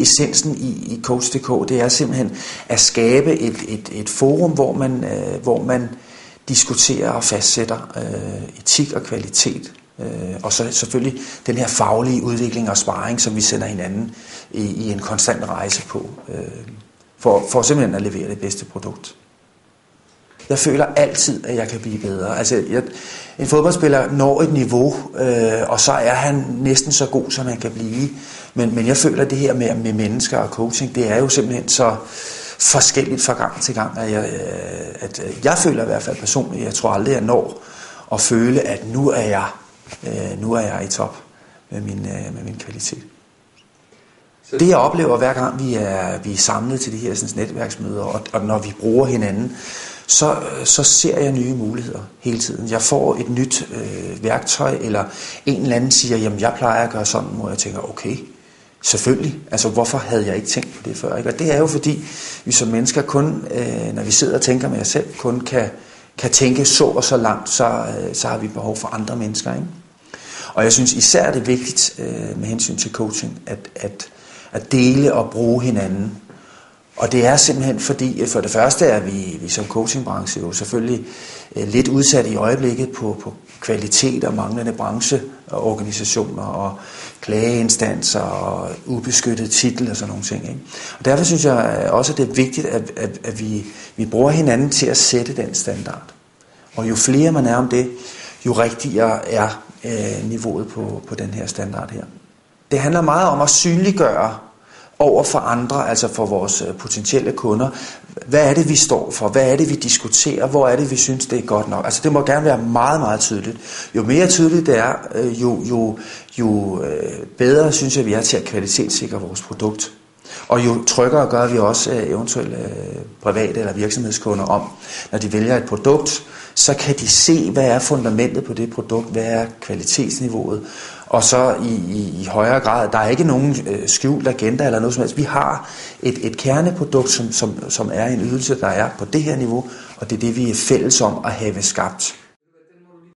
Essensen i Coach.dk, det er simpelthen at skabe et forum, hvor man diskuterer og fastsætter etik og kvalitet. Og så selvfølgelig den her faglige udvikling og sparring, som vi sender hinanden i en konstant rejse på, for simpelthen at levere det bedste produkt. Jeg føler altid, at jeg kan blive bedre. Altså, en fodboldspiller når et niveau, og så er han næsten så god, som han kan blive. Men jeg føler, at det her med mennesker og coaching, det er jo simpelthen så forskelligt fra gang til gang, at jeg føler i hvert fald personligt, jeg tror aldrig, jeg når at føle, at nu er jeg i top med min kvalitet. Det jeg oplever hver gang vi er samlet til de her sådan, netværksmøder, og når vi bruger hinanden, så ser jeg nye muligheder hele tiden. Jeg får et nyt værktøj, eller en eller anden siger, jamen jeg plejer at gøre sådan, hvor jeg tænker, okay, selvfølgelig. Altså hvorfor havde jeg ikke tænkt på det før? Ikke? Og det er jo fordi, vi som mennesker kun, når vi sidder og tænker med os selv, kun kan tænke så og så langt, så har vi behov for andre mennesker. Ikke? Og jeg synes især det er vigtigt med hensyn til coaching, at dele og bruge hinanden. Og det er simpelthen fordi, for det første er vi som coachingbranche jo selvfølgelig lidt udsat i øjeblikket på kvalitet og manglende brancheorganisationer og klageinstanser og ubeskyttet titel og sådan nogle ting. Ikke? Og derfor synes jeg også, at det er vigtigt, at vi bruger hinanden til at sætte den standard. Og jo flere man er om det, jo rigtigere er niveauet på den her standard her. Det handler meget om at synliggøre over for andre, altså for vores potentielle kunder, hvad er det, vi står for? Hvad er det, vi diskuterer? Hvor er det, vi synes, det er godt nok? Altså det må gerne være meget, meget tydeligt. Jo mere tydeligt det er, jo bedre synes jeg, vi er til at kvalitetssikre vores produkt. Og jo tryggere gør vi også eventuelle private eller virksomhedskunder om, når de vælger et produkt, så kan de se, hvad er fundamentet på det produkt, hvad er kvalitetsniveauet, og så i højere grad, der er ikke nogen skjult agenda eller noget som helst. Vi har et kerneprodukt, som er en ydelse, der er på det her niveau, og det er det, vi er fælles om at have skabt.